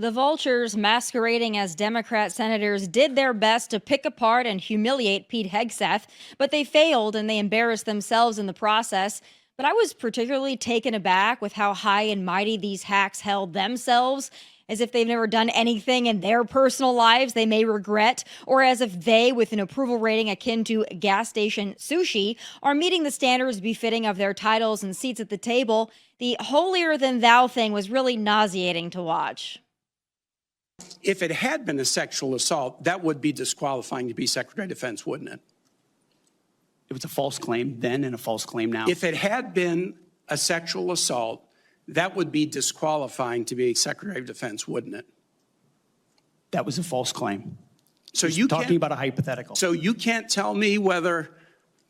The vultures, masquerading as Democrat senators, did their best to pick apart and humiliate Pete Hegseth, but they failed and they embarrassed themselves in the process. But I was particularly taken aback with how high and mighty these hacks held themselves, as if they've never done anything in their personal lives they may regret, or as if they, with an approval rating akin to gas station sushi, are meeting the standards befitting of their titles and seats at the table. The holier-than-thou thing was really nauseating to watch. If it had been a sexual assault, that would be disqualifying to be Secretary of Defense, wouldn't it? It was a false claim then and a false claim now. If it had been a sexual assault, that would be disqualifying to be Secretary of Defense, wouldn't it? That was a false claim. So you talking about a hypothetical. So you can't tell me whether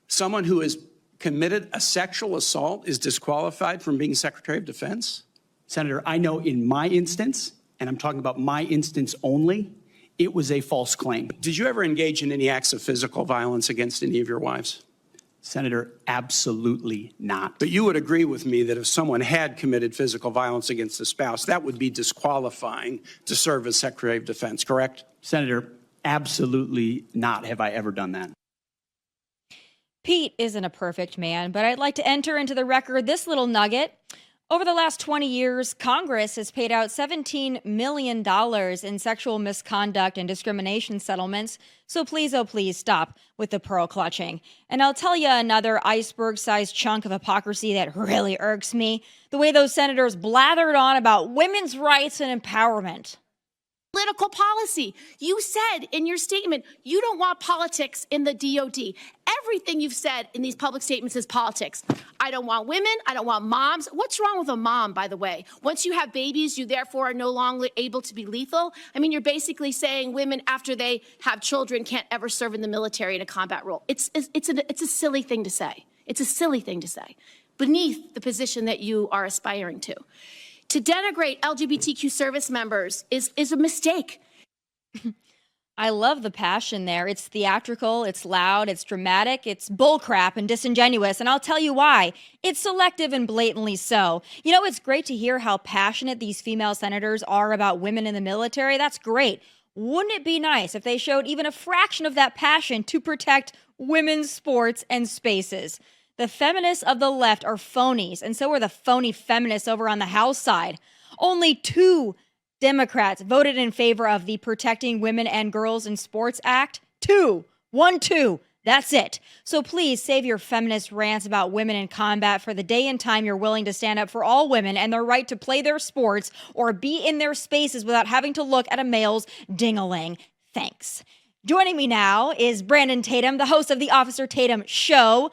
someone who has committed a sexual assault is disqualified from being Secretary of Defense? Senator, I know in my instance, and I'm talking about my instance only, it was a false claim. Did you ever engage in any acts of physical violence against any of your wives? Senator, absolutely not. But you would agree with me that if someone had committed physical violence against a spouse, that would be disqualifying to serve as Secretary of Defense, correct? Senator, absolutely not have I ever done that. Pete isn't a perfect man, but I'd like to enter into the record this little nugget. Over the last 20 years, Congress has paid out $17 million in sexual misconduct and discrimination settlements. So please, oh please, stop with the pearl clutching. And I'll tell you another iceberg-sized chunk of hypocrisy that really irks me. The way those senators blathered on about women's rights and empowerment. Political policy. You said in your statement, you don't want politics in the DOD. Everything you've said in these public statements is politics. I don't want women. I don't want moms. What's wrong with a mom, by the way? Once you have babies, you therefore are no longer able to be lethal. I mean, you're basically saying women after they have children can't ever serve in the military in a combat role. It's a silly thing to say. It's a silly thing to say beneath the position that you are aspiring to. To denigrate LGBTQ service members is a mistake. I love the passion there. It's theatrical, it's loud, it's dramatic, it's bullcrap and disingenuous, and I'll tell you why. It's selective and blatantly so. You know, it's great to hear how passionate these female senators are about women in the military. That's great. Wouldn't it be nice if they showed even a fraction of that passion to protect women's sports and spaces? The feminists of the left are phonies, and so are the phony feminists over on the House side. Only 2 Democrats voted in favor of the Protecting Women and Girls in Sports Act. 2. 1-2. That's it. So please save your feminist rants about women in combat for the day and time you're willing to stand up for all women and their right to play their sports or be in their spaces without having to look at a male's ding-a-ling. Thanks. Joining me now is Brandon Tatum, the host of the Officer Tatum Show.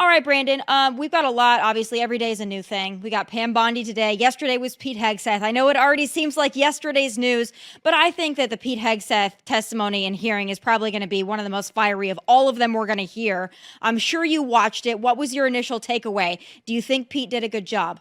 All right, Brandon, we've got a lot. Obviously, every day is a new thing. We got Pam Bondi today. Yesterday was Pete Hegseth. I know it already seems like yesterday's news, but I think that the Pete Hegseth testimony and hearing is probably going to be one of the most fiery of all of them we're going to hear. I'm sure you watched it. What was your initial takeaway? Do you think Pete did a good job?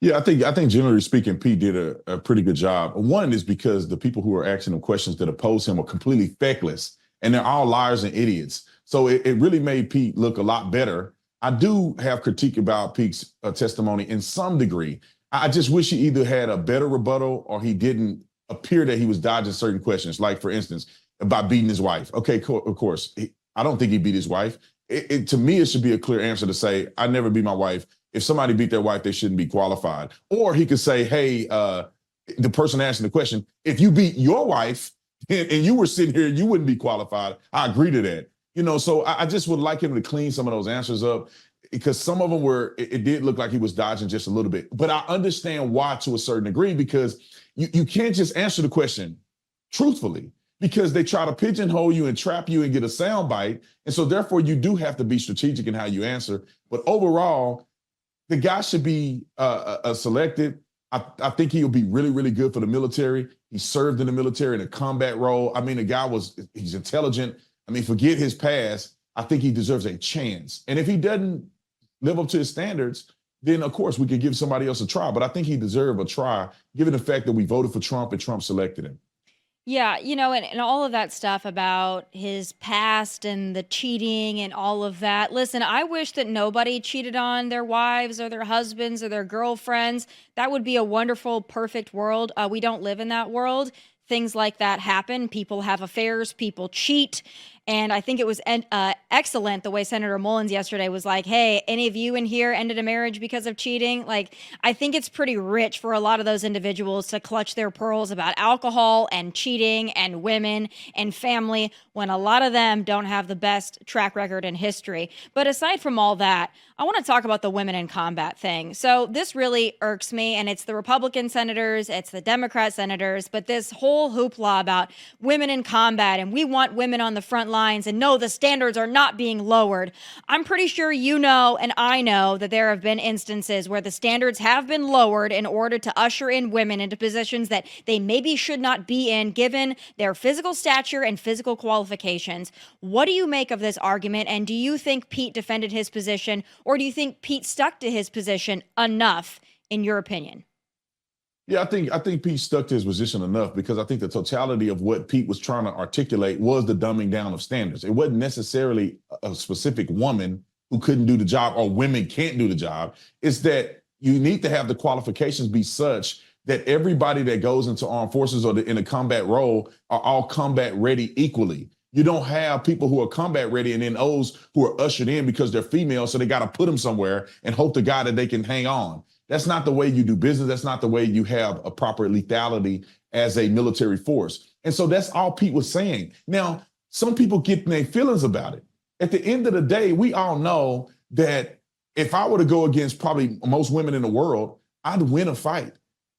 Yeah, I think generally speaking, Pete did a pretty good job. One is because the people who are asking him questions that oppose him are completely feckless, and they're all liars and idiots. So it really made Pete look a lot better. I do have critique about Pete's testimony in some degree. I just wish he either had a better rebuttal or he didn't appear that he was dodging certain questions. Like, for instance, about beating his wife. Okay, of course, I don't think he beat his wife. To me, it should be a clear answer to say, I never beat my wife. If somebody beat their wife, they shouldn't be qualified. Or he could say, hey, the person asking the question, if you beat your wife and you were sitting here, you wouldn't be qualified. I agree to that. You know, so I just would like him to clean some of those answers up because some of them it did look like he was dodging just a little bit. But I understand why to a certain degree, because you can't just answer the question truthfully because they try to pigeonhole you and trap you and get a soundbite. And so therefore you do have to be strategic in how you answer. But overall, the guy should be selected. I think he'll be really, really good for the military. He served in the military in a combat role. I mean, the guy he's intelligent. I mean, forget his past. I think he deserves a chance. And if he doesn't live up to his standards, then of course we could give somebody else a try. But I think he deserves a try, given the fact that we voted for Trump and Trump selected him. Yeah, and all of that stuff about his past and the cheating and all of that. Listen, I wish that nobody cheated on their wives or their husbands or their girlfriends. That would be a wonderful, perfect world. We don't live in that world. Things like that happen. People have affairs, people cheat. And I think it was excellent the way Senator Mullins yesterday was like, hey, any of you in here ended a marriage because of cheating? Like, I think it's pretty rich for a lot of those individuals to clutch their pearls about alcohol and cheating and women and family when a lot of them don't have the best track record in history. But aside from all that, I want to talk about the women in combat thing. So this really irks me, and it's the Republican senators, it's the Democrat senators, but this whole hoopla about women in combat and we want women on the front lines and no, the standards are not being lowered. I'm pretty sure you know and I know that there have been instances where the standards have been lowered in order to usher in women into positions that they maybe should not be in given their physical stature and physical qualifications. What do you make of this argument? And do you think Pete defended his position, or do you think Pete stuck to his position enough, in your opinion? Yeah, I think Pete stuck to his position enough because I think the totality of what Pete was trying to articulate was the dumbing down of standards. It wasn't necessarily a specific woman who couldn't do the job or women can't do the job. It's that you need to have the qualifications be such that everybody that goes into armed forces or in a combat role are all combat ready equally. You don't have people who are combat ready and then those who are ushered in because they're female, so they got to put them somewhere and hope to God that they can hang on. That's not the way you do business. That's not the way you have a proper lethality as a military force. And so that's all Pete was saying. Now, some people get their feelings about it. At the end of the day, we all know that if I were to go against probably most women in the world, I'd win a fight.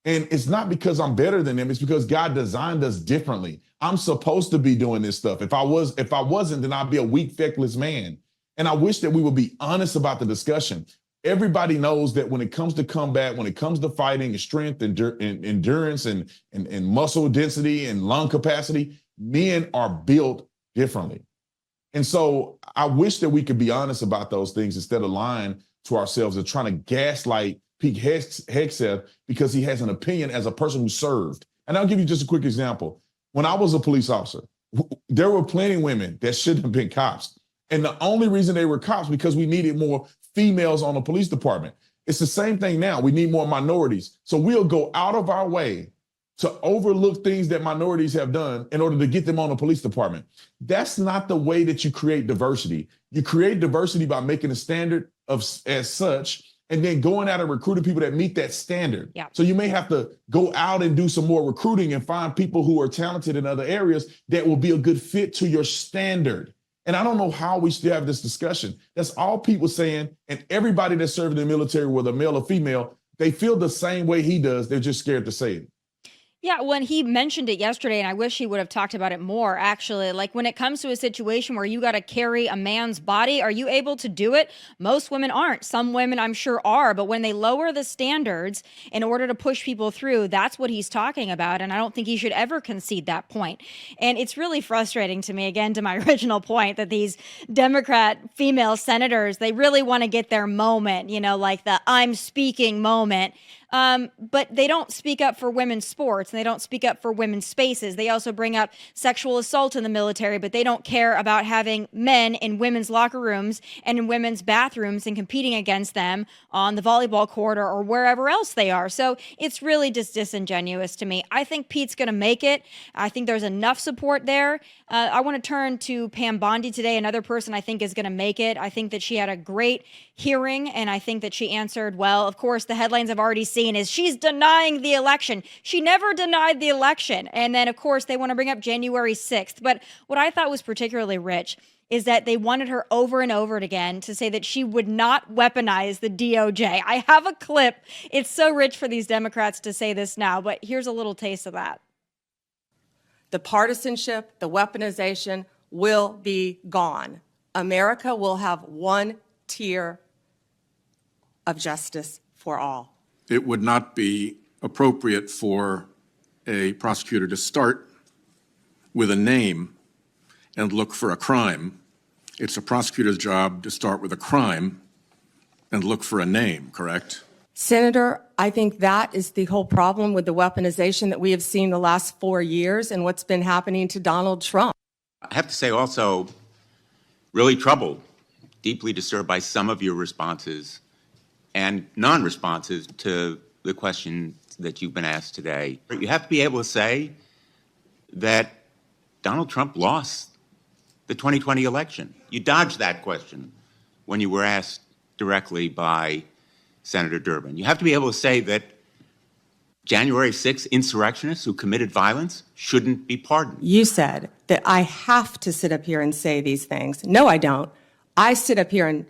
And it's not because I'm better than them. It's because God designed us differently. I'm supposed to be doing this stuff. If I wasn't, then I'd be a weak, feckless man. And I wish that we would be honest about the discussion. Everybody knows that when it comes to combat, when it comes to fighting and strength and endurance and muscle density and lung capacity, men are built differently. And so I wish that we could be honest about those things instead of lying to ourselves and trying to gaslight Pete Hegseth because he has an opinion as a person who served. And I'll give you just a quick example. When I was a police officer, there were plenty of women that shouldn't have been cops. And the only reason they were cops because we needed more females on the police department. It's the same thing now. We need more minorities. So we'll go out of our way to overlook things that minorities have done in order to get them on the police department. That's not the way that you create diversity. You create diversity by making a standard as such, and then going out and recruiting people that meet that standard. Yeah. So you may have to go out and do some more recruiting and find people who are talented in other areas that will be a good fit to your standard. And I don't know how we still have this discussion. That's all Pete was saying. And everybody that served in the military, whether male or female, they feel the same way he does. They're just scared to say it. Yeah, when he mentioned it yesterday, and I wish he would have talked about it more, actually, like when it comes to a situation where you got to carry a man's body, are you able to do it? Most women aren't. Some women, I'm sure, are. But when they lower the standards in order to push people through, that's what he's talking about. And I don't think he should ever concede that point. And it's really frustrating to me, again, to my original point, that these Democrat female senators, they really want to get their moment, like the I'm speaking moment. But they don't speak up for women's sports and they don't speak up for women's spaces. They also bring up sexual assault in the military, but they don't care about having men in women's locker rooms and in women's bathrooms and competing against them on the volleyball court or wherever else they are. So it's really just disingenuous to me. I think Pete's going to make it. I think there's enough support there. I want to turn to Pam Bondi today, another person I think is going to make it. I think that she had a great hearing, and I think that she answered well. Of course, the headlines I've already seen is she's denying the election. She never denied the election. And then, of course, they want to bring up January 6th. But what I thought was particularly rich is that they wanted her over and over again to say that she would not weaponize the DOJ. I have a clip. It's so rich for these Democrats to say this now, but here's a little taste of that. The partisanship, the weaponization will be gone. America will have one tier of justice for all. It would not be appropriate for a prosecutor to start with a name and look for a crime. It's a prosecutor's job to start with a crime and look for a name, correct? Senator, I think that is the whole problem with the weaponization that we have seen the last 4 years and what's been happening to Donald Trump. I have to say also, really troubled, deeply disturbed by some of your responses and non-responses to the question that you've been asked today. You have to be able to say that Donald Trump lost the 2020 election. You dodged that question when you were asked directly by Senator Durbin. You have to be able to say that January 6th insurrectionists who committed violence shouldn't be pardoned. You said that I have to sit up here and say these things. No, I don't. I sit up here and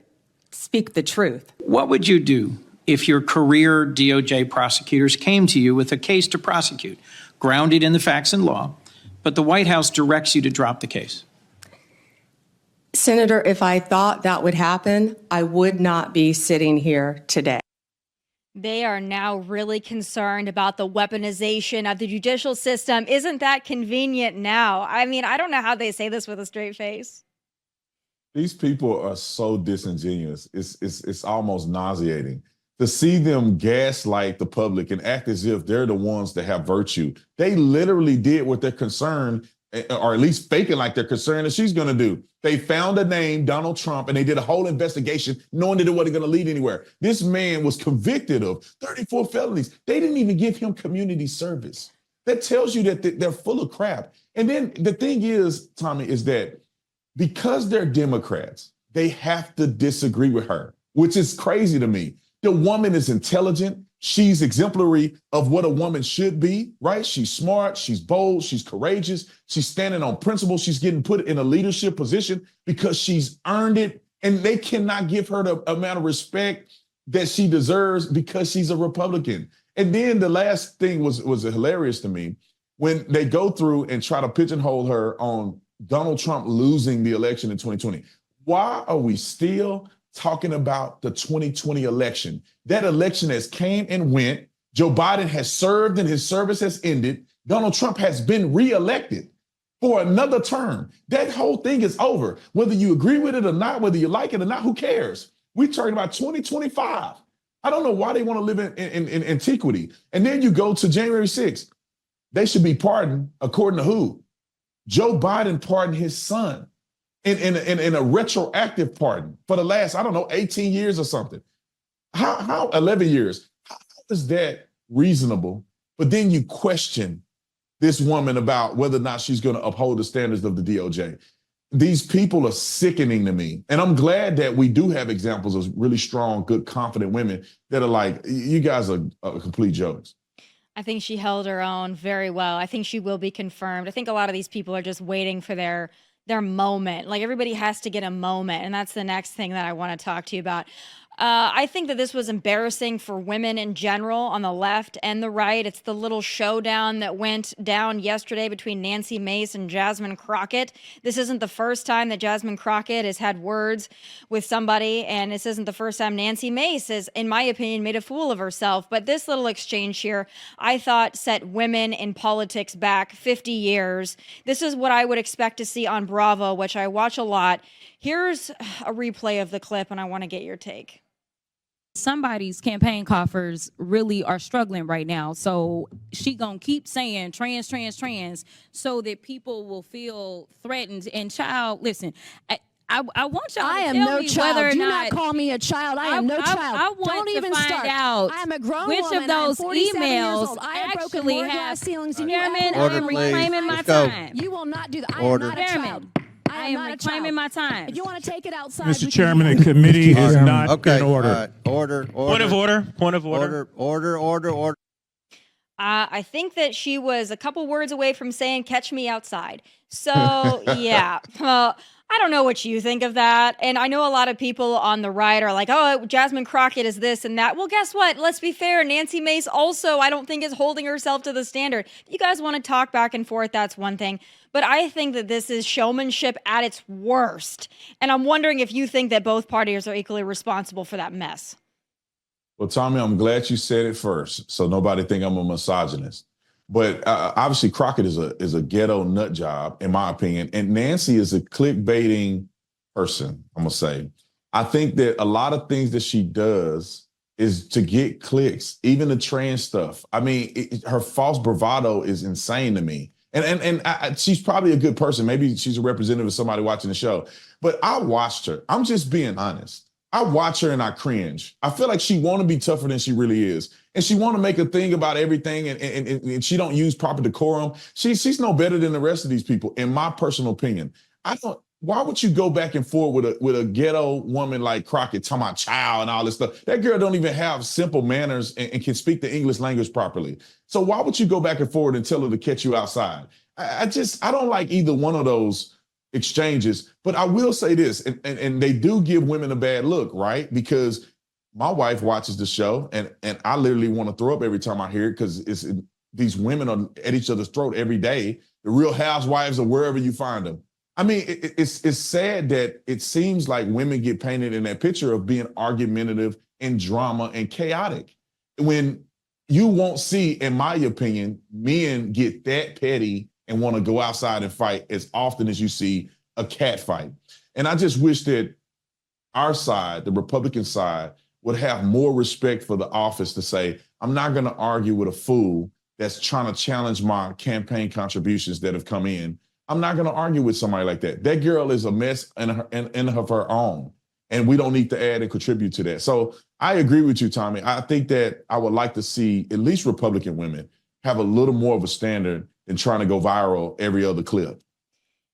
speak the truth. What would you do if your career DOJ prosecutors came to you with a case to prosecute, grounded in the facts and law, but the White House directs you to drop the case? Senator, if I thought that would happen, I would not be sitting here today. They are now really concerned about the weaponization of the judicial system. Isn't that convenient now? I mean, I don't know how they say this with a straight face. These people are so disingenuous. It's almost nauseating to see them gaslight the public and act as if they're the ones that have virtue. They literally did what they're concerned, or at least faking like they're concerned that she's going to do. They found a name, Donald Trump, and they did a whole investigation knowing that it wasn't going to lead anywhere. This man was convicted of 34 felonies. They didn't even give him community service. That tells you that they're full of crap. And then the thing is, Tommy, is that because they're Democrats, they have to disagree with her, which is crazy to me. The woman is intelligent. She's exemplary of what a woman should be, right? She's smart, she's bold, she's courageous, she's standing on principle, she's getting put in a leadership position because she's earned it, and they cannot give her the amount of respect that she deserves because she's a Republican. And then the last thing was hilarious to me when they go through and try to pigeonhole her on Donald Trump losing the election in 2020. Why are we still talking about the 2020 election? That election has came and went. Joe Biden has served and his service has ended. Donald Trump has been reelected for another term. That whole thing is over. Whether you agree with it or not, whether you like it or not, who cares? We're talking about 2025. I don't know why they want to live in antiquity. And then you go to January 6th. They should be pardoned according to who? Joe Biden pardoned his son in a retroactive pardon for the last, 18 years or something. How 11 years? How is that reasonable? But then you question this woman about whether or not she's going to uphold the standards of the DOJ. These people are sickening to me. And I'm glad that we do have examples of really strong, good, confident women that are like, you guys are complete jokes. I think she held her own very well. I think she will be confirmed. I think a lot of these people are just waiting for their moment. Like, everybody has to get a moment. And that's the next thing that I want to talk to you about. I think that this was embarrassing for women in general on the left and the right. It's the little showdown that went down yesterday between Nancy Mace and Jasmine Crockett. This isn't the first time that Jasmine Crockett has had words with somebody, and this isn't the first time Nancy Mace has, in my opinion, made a fool of herself. But this little exchange here, I thought, set women in politics back 50 years. This is what I would expect to see on Bravo, which I watch a lot. Here's a replay of the clip, and I want to get your take. Somebody's campaign coffers really are struggling right now. So she gonna keep saying trans, trans, trans so that people will feel threatened. And child, listen, I want y'all to tell me whether or Do not not call me a child. I am no child. I want Don't to even find start. out I am a grown which woman. of those I am 47 years emails old. I have broken actually more have glass ceilings than you Chairman, ever I will. am reclaiming my Let's go. time. You will not do that. I Order. am not a Chairman, child. I am reclaiming my time. If you want to take it outside, Mr. Chairman, the committee is not Okay. in order. Order. Point of order. Point of order. Order. I think that she was a couple words away from saying, "Catch me outside." So, yeah. I don't know what you think of that. And I know a lot of people on the right are like, oh, Jasmine Crockett is this and that. Well, guess what? Let's be fair. Nancy Mace also, I don't think, is holding herself to the standard. If you guys want to talk back and forth, that's one thing. But I think that this is showmanship at its worst. And I'm wondering if you think that both parties are equally responsible for that mess. Well, Tommy, I'm glad you said it first, so nobody think I'm a misogynist. But obviously, Crockett is a ghetto nut job, in my opinion. And Nancy is a clickbaiting person, I'm going to say. I think that a lot of things that she does is to get clicks, even the trans stuff. I mean, her false bravado is insane to me. And she's probably a good person. Maybe she's a representative of somebody watching the show. But I watched her. I'm just being honest. I watch her and I cringe. I feel like she want to be tougher than she really is. And she want to make a thing about everything and she don't use proper decorum. She's no better than the rest of these people, in my personal opinion. Why would you go back and forth with a ghetto woman like Crockett talking about child and all this stuff? That girl don't even have simple manners and can speak the English language properly. So why would you go back and forth and tell her to catch you outside? I don't like either one of those exchanges, but I will say this, and they do give women a bad look, right? Because my wife watches the show and I literally want to throw up every time I hear it because these women are at each other's throat every day. The Real Housewives or wherever you find them. I mean, it's sad that it seems like women get painted in that picture of being argumentative and drama and chaotic. When you won't see, in my opinion, men get that petty and want to go outside and fight as often as you see a cat fight. And I just wish that our side, the Republican side, would have more respect for the office to say, I'm not going to argue with a fool that's trying to challenge my campaign contributions that have come in. I'm not going to argue with somebody like that. That girl is a mess in of her own, and we don't need to add and contribute to that. So I agree with you, Tommy. I think that I would like to see at least Republican women have a little more of a standard than trying to go viral every other clip.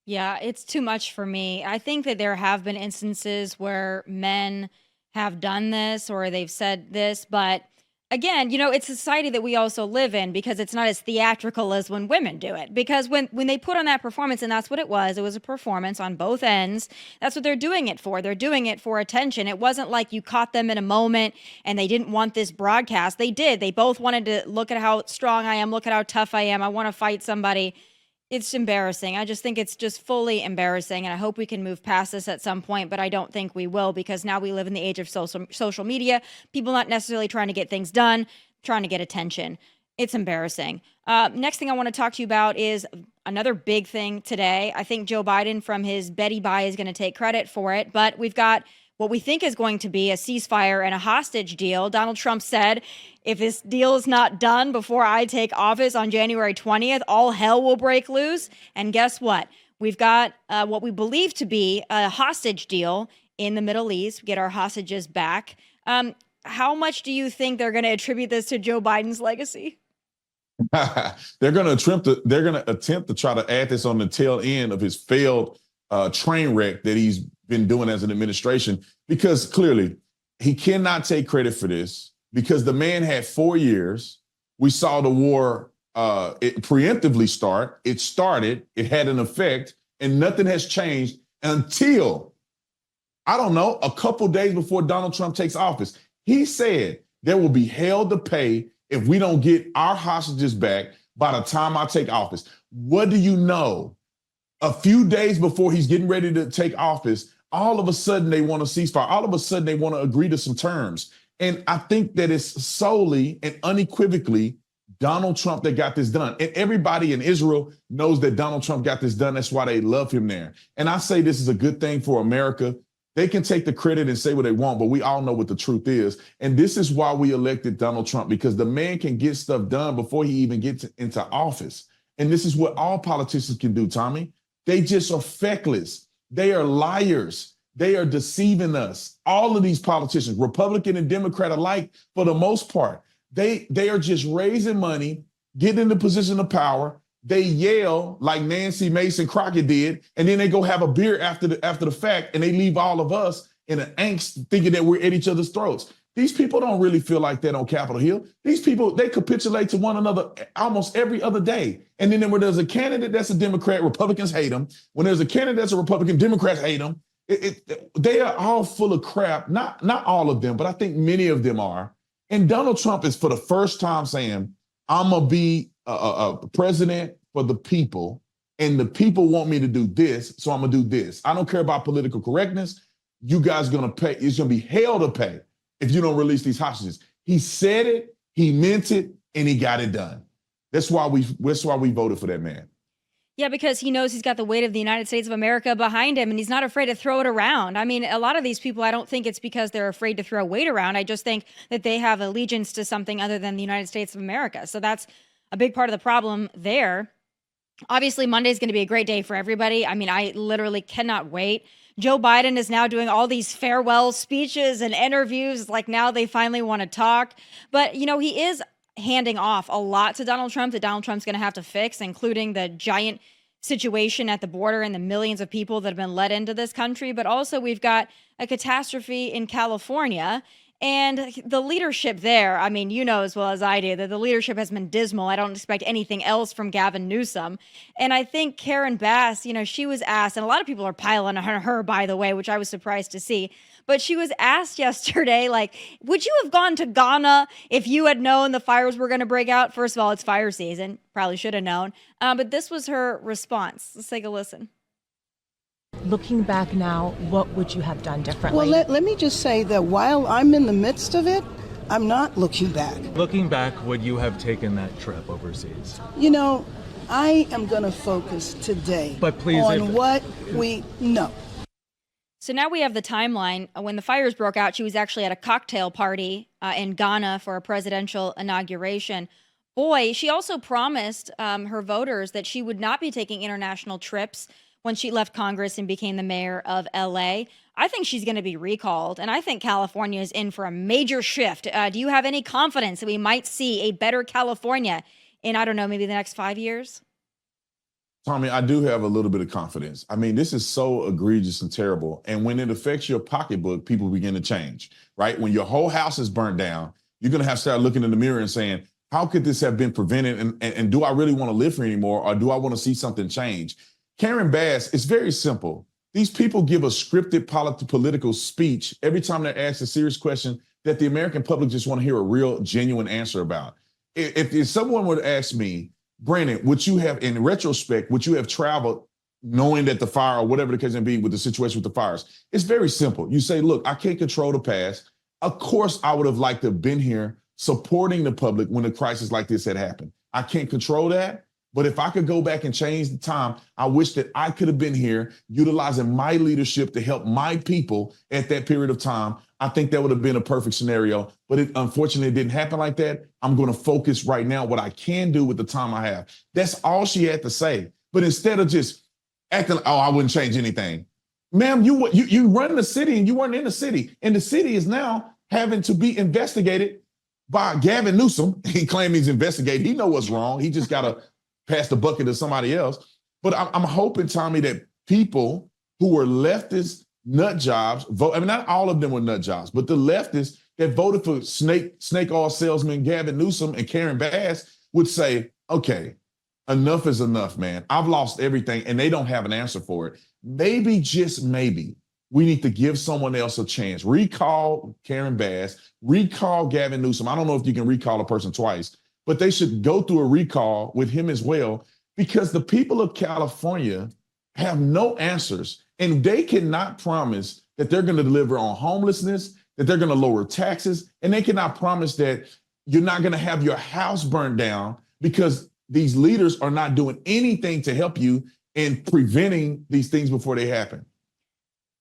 Yeah, it's too much for me. I think that there have been instances where men have done this or they've said this, but again, it's a society that we also live in because it's not as theatrical as when women do it. Because when they put on that performance, and that's what it was a performance on both ends, that's what they're doing it for. They're doing it for attention. It wasn't like you caught them in a moment and they didn't want this broadcast. They did. They both wanted to look at how strong I am, look at how tough I am. I want to fight somebody. It's embarrassing. I just think it's just fully embarrassing. And I hope we can move past this at some point, but I don't think we will because now we live in the age of social media. People not necessarily trying to get things done, trying to get attention. It's embarrassing. Next thing I want to talk to you about is another big thing today. I think Joe Biden from his Betty Bye is going to take credit for it, but we've got what we think is going to be a ceasefire and a hostage deal. Donald Trump said, if this deal is not done before I take office on January 20th, all hell will break loose. And guess what? We've got what we believe to be a hostage deal in the Middle East. We get our hostages back. How much do you think they're going to attribute this to Joe Biden's legacy? They're going to attempt to try to add this on the tail end of his failed train wreck that he's been doing as an administration, because clearly he cannot take credit for this because the man had 4 years. We saw the war it preemptively start. It started, it had an effect, and nothing has changed until, I don't know, a couple days before Donald Trump takes office. He said there will be hell to pay if we don't get our hostages back by the time I take office. What do you know? A few days before he's getting ready to take office, all of a sudden they want to ceasefire. All of a sudden they want to agree to some terms. And I think that it's solely and unequivocally Donald Trump that got this done. And everybody in Israel knows that Donald Trump got this done. That's why they love him there. And I say this is a good thing for America. They can take the credit and say what they want, but we all know what the truth is. And this is why we elected Donald Trump, because the man can get stuff done before he even gets into office. And this is what all politicians can do, Tommy. They just are feckless. They are liars. They are deceiving us. All of these politicians, Republican and Democrat alike, for the most part, they are just raising money, getting in the position of power. They yell like Nancy, Mace, and Crockett did, and then they go have a beer after the fact, and they leave all of us in an angst thinking that we're at each other's throats. These people don't really feel like that on Capitol Hill. These people, they capitulate to one another almost every other day. And then when there's a candidate that's a Democrat, Republicans hate them. When there's a candidate that's a Republican, Democrats hate them. They are all full of crap. Not all of them, but I think many of them are. And Donald Trump is for the first time saying, I'm going to be a president for the people, and the people want me to do this, so I'm going to do this. I don't care about political correctness. You guys are going to pay. It's going to be hell to pay if you don't release these hostages. He said it, he meant it, and he got it done. That's why we voted for that man. Yeah, because he knows he's got the weight of the United States of America behind him and he's not afraid to throw it around. I mean, a lot of these people, I don't think it's because they're afraid to throw weight around. I just think that they have allegiance to something other than the United States of America. So that's a big part of the problem there. Obviously, Monday is going to be a great day for everybody. I mean, I literally cannot wait. Joe Biden is now doing all these farewell speeches and interviews. Like now they finally want to talk. But, you know, he is handing off a lot to Donald Trump that Donald Trump's going to have to fix, including the giant situation at the border and the millions of people that have been let into this country. But also we've got a catastrophe in California. And the leadership there, I mean, you know as well as I do that the leadership has been dismal. I don't expect anything else from Gavin Newsom. And I think Karen Bass, you know, she was asked, and a lot of people are piling on her, by the way, which I was surprised to see. But she was asked yesterday, like, would you have gone to Ghana if you had known the fires were going to break out? First of all, it's fire season. Probably should have known. But this was her response. Let's take a listen. Looking back now, what would you have done differently? Well, let me just say that while I'm in the midst of it, I'm not looking back. Looking back, would you have taken that trip overseas? You know, I am going to focus today But please, on what we know. So now we have the timeline. When the fires broke out, she was actually at a cocktail party in Ghana for a presidential inauguration. Boy, she also promised her voters that she would not be taking international trips when she left Congress and became the mayor of LA. I think she's going to be recalled, and I think California is in for a major shift. Do you have any confidence that we might see a better California in, I don't know, maybe the next 5 years? Tommy, I do have a little bit of confidence. I mean, this is so egregious and terrible. And when it affects your pocketbook, people begin to change, right? When your whole house is burned down, you're going to have to start looking in the mirror and saying, how could this have been prevented? And do I really want to live here anymore? Or do I want to see something change? Karen Bass, it's very simple. These people give a scripted political speech every time they're asked a serious question that the American public just want to hear a real, genuine answer about. If someone were to ask me, Brandon, would you have, in retrospect, would you have traveled knowing that the fire or whatever the case may be with the situation with the fires? It's very simple. You say, look, I can't control the past. Of course, I would have liked to have been here supporting the public when a crisis like this had happened. I can't control that. But if I could go back and change the time, I wish that I could have been here utilizing my leadership to help my people at that period of time. I think that would have been a perfect scenario, but it unfortunately didn't happen like that. I'm going to focus right now what I can do with the time I have. That's all she had to say. But instead of just acting like, oh, I wouldn't change anything. Ma'am, you run the city and you weren't in the city. And the city is now having to be investigated by Gavin Newsom. He claimed he's investigated. He knows what's wrong. He just got to pass the bucket to somebody else. But I'm hoping, Tommy, that people who were leftist nut jobs vote. I mean, not all of them were nut jobs, but the leftists that voted for snake oil salesman Gavin Newsom and Karen Bass would say, okay, enough is enough, man. I've lost everything, and they don't have an answer for it. Maybe, just maybe, we need to give someone else a chance. Recall Karen Bass, recall Gavin Newsom. I don't know if you can recall a person twice, but they should go through a recall with him as well, because the people of California have no answers, and they cannot promise that they're going to deliver on homelessness, that they're going to lower taxes, and they cannot promise that you're not going to have your house burned down, because these leaders are not doing anything to help you in preventing these things before they happen.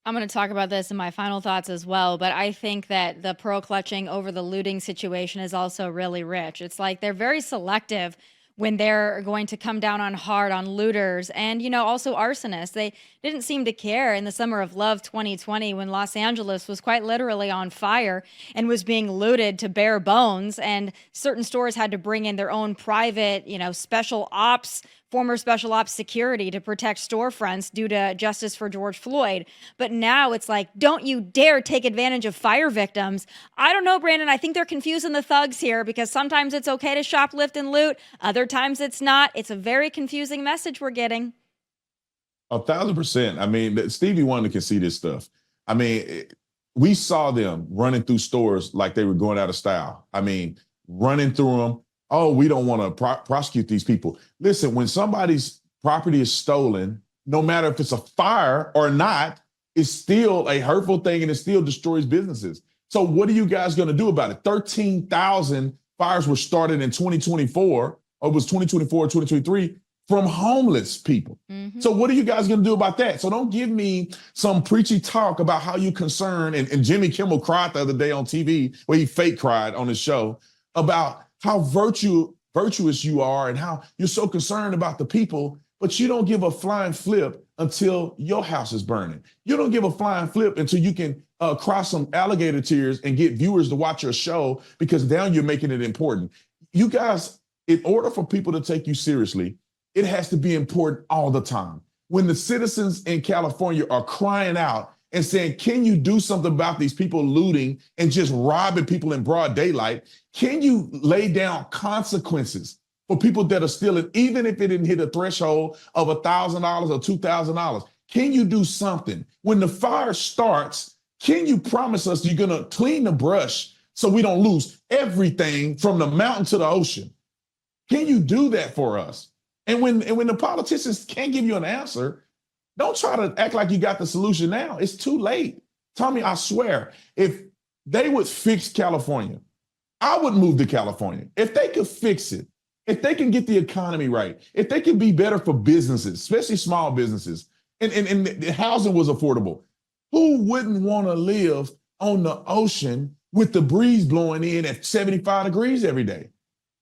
I'm going to talk about this in my final thoughts as well, but I think that the pearl clutching over the looting situation is also really rich. It's like they're very selective when they're going to come down on hard on looters and, you know, also arsonists. They didn't seem to care in the summer of love 2020 when Los Angeles was quite literally on fire and was being looted to bare bones, and certain stores had to bring in their own private, you know, former special ops security to protect storefronts due to justice for George Floyd. But now it's like, don't you dare take advantage of fire victims. I don't know, Brandon. I think they're confusing the thugs here, because sometimes it's okay to shoplift and loot. Other times it's not. It's a very confusing message we're getting. 1,000%. I mean, Stevie Wonder can see this stuff. I mean, we saw them running through stores like they were going out of style. I mean, running through them. Oh, we don't want to prosecute these people. Listen, when somebody's property is stolen, no matter if it's a fire or not, it's still a hurtful thing and it still destroys businesses. So what are you guys going to do about it? 13,000 fires were started in 2024, or it was 2024, 2023. from homeless people. So what are you guys going to do about that? So don't give me some preachy talk about how you concerned, and Jimmy Kimmel cried the other day on TV, where he fake cried on his show, about how virtuous you are and how you're so concerned about the people, but you don't give a flying flip until your house is burning. You don't give a flying flip until you can cry some alligator tears and get viewers to watch your show, because now you're making it important. You guys, in order for people to take you seriously, it has to be important all the time. When the citizens in California are crying out and saying, can you do something about these people looting and just robbing people in broad daylight? Can you lay down consequences for people that are stealing, even if it didn't hit a threshold of $1,000 or $2,000? Can you do something? When the fire starts, can you promise us you're gonna clean the brush so we don't lose everything from the mountain to the ocean? Can you do that for us? And when the politicians can't give you an answer, don't try to act like you got the solution now. It's too late. Tommy, I swear, if they would fix California, I would move to California. If they could fix it, if they can get the economy right, if they can be better for businesses, especially small businesses, and the housing was affordable, who wouldn't want to live on the ocean with the breeze blowing in at 75 degrees every day?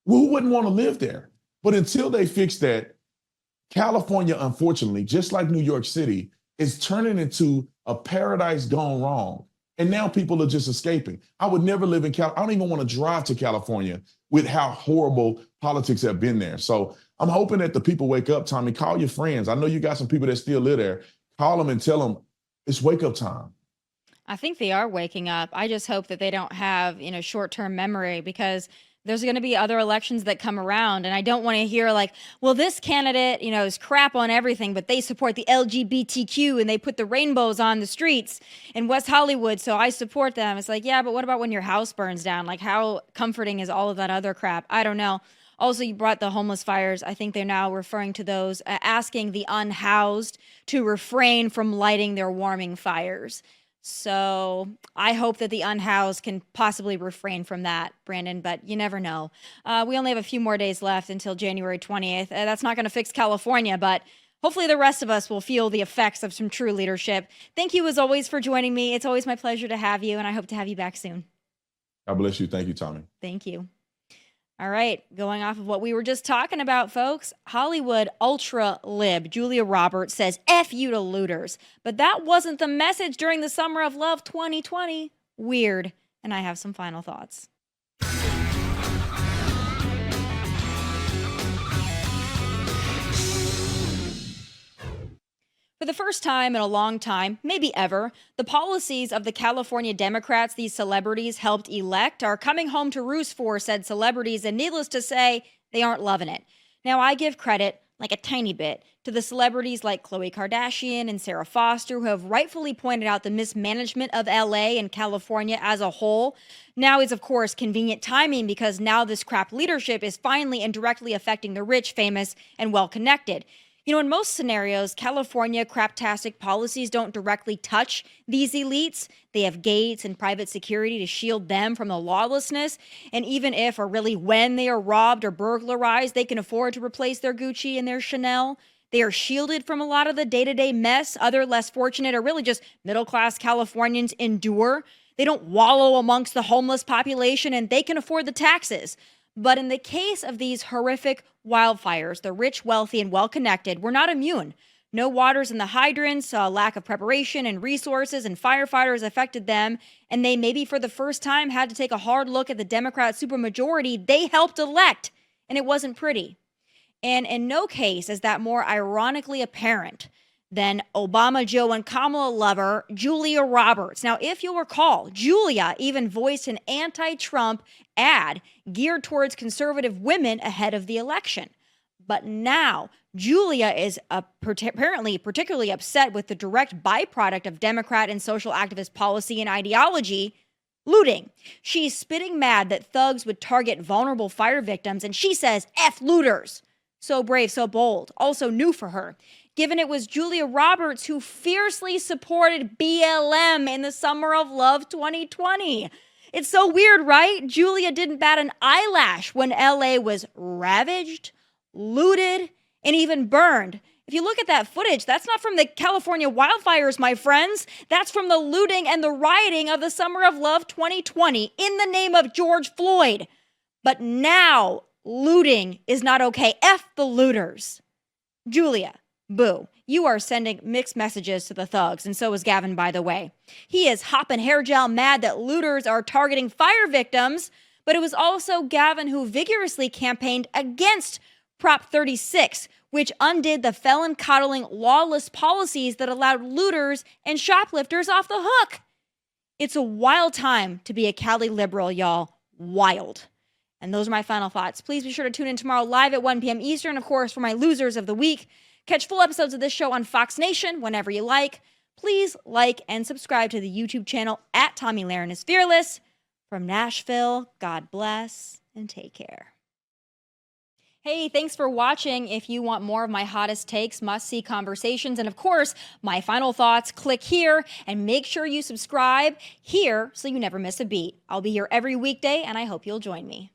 Who wouldn't want to live there? But until they fix that, California, unfortunately, just like New York City, is turning into a paradise gone wrong. And now people are just escaping. I would never live in California. I don't even want to drive to California with how horrible politics have been there. So I'm hoping that the people wake up, Tommy. Call your friends. I know you got some people that still live there. Call them and tell them it's wake up time. I think they are waking up. I just hope that they don't have, short-term memory, because there's going to be other elections that come around. And I don't want to hear like, well, this candidate, is crap on everything, but they support the LGBTQ and they put the rainbows on the streets in West Hollywood, so I support them. It's like, yeah, but what about when your house burns down? Like, how comforting is all of that other crap? I don't know. Also, you brought the homeless fires. I think they're now referring to those, asking the unhoused to refrain from lighting their warming fires. So I hope that the unhoused can possibly refrain from that, Brandon, but you never know. We only have a few more days left until January 20th. That's not going to fix California, but hopefully the rest of us will feel the effects of some true leadership. Thank you, as always, for joining me. It's always my pleasure to have you, and I hope to have you back soon. God bless you. Thank you, Tommy. Thank you. All right, going off of what we were just talking about, folks, Hollywood ultra-lib Julia Roberts says, F you to looters. But that wasn't the message during the Summer of Love 2020. Weird. And I have some final thoughts. For the first time in a long time, maybe ever, the policies of the California Democrats these celebrities helped elect are coming home to roost for said celebrities, and needless to say, they aren't loving it. Now, I give credit, like a tiny bit, to the celebrities like Khloe Kardashian and Sarah Foster, who have rightfully pointed out the mismanagement of LA and California as a whole. Now is, of course, convenient timing, because now this crap leadership is finally and directly affecting the rich, famous, and well-connected. In most scenarios, California craptastic policies don't directly touch these elites. They have gates and private security to shield them from the lawlessness. And even if, or really when, they are robbed or burglarized, they can afford to replace their Gucci and their Chanel. They are shielded from a lot of the day-to-day mess other less fortunate or really just middle-class Californians endure. They don't wallow amongst the homeless population, and they can afford the taxes. But in the case of these horrific wildfires, the rich, wealthy, and well-connected were not immune. No waters in the hydrants, lack of preparation and resources, and firefighters affected them, and they maybe for the first time had to take a hard look at the Democrat supermajority they helped elect, and it wasn't pretty. And in no case is that more ironically apparent than Obama, Joe, and Kamala lover Julia Roberts. Now, if you'll recall, Julia even voiced an anti-Trump ad geared towards conservative women ahead of the election. But now, Julia is apparently particularly upset with the direct byproduct of Democrat and social activist policy and ideology, looting. She's spitting mad that thugs would target vulnerable fire victims, and she says, F looters. So brave, so bold. Also new for her, given it was Julia Roberts who fiercely supported BLM in the Summer of Love 2020. It's so weird, right? Julia didn't bat an eyelash when LA was ravaged, looted, and even burned. If you look at that footage, that's not from the California wildfires, my friends. That's from the looting and the rioting of the Summer of Love 2020 in the name of George Floyd. But now looting is not okay. F the looters. Julia, boo, you are sending mixed messages to the thugs, and so is Gavin, by the way. He is hopping hair gel mad that looters are targeting fire victims, but it was also Gavin who vigorously campaigned against Prop 36, which undid the felon-coddling lawless policies that allowed looters and shoplifters off the hook. It's a wild time to be a Cali liberal, y'all. Wild. And those are my final thoughts. Please be sure to tune in tomorrow live at 1 p.m. Eastern, of course, for my Losers of the Week. Catch full episodes of this show on Fox Nation whenever you like. Please like and subscribe to the YouTube channel at Tomi Lahren is Fearless. From Nashville, God bless and take care. Hey, thanks for watching. If you want more of my hottest takes, must-see conversations, and of course, my final thoughts, click here and make sure you subscribe here so you never miss a beat. I'll be here every weekday, and I hope you'll join me.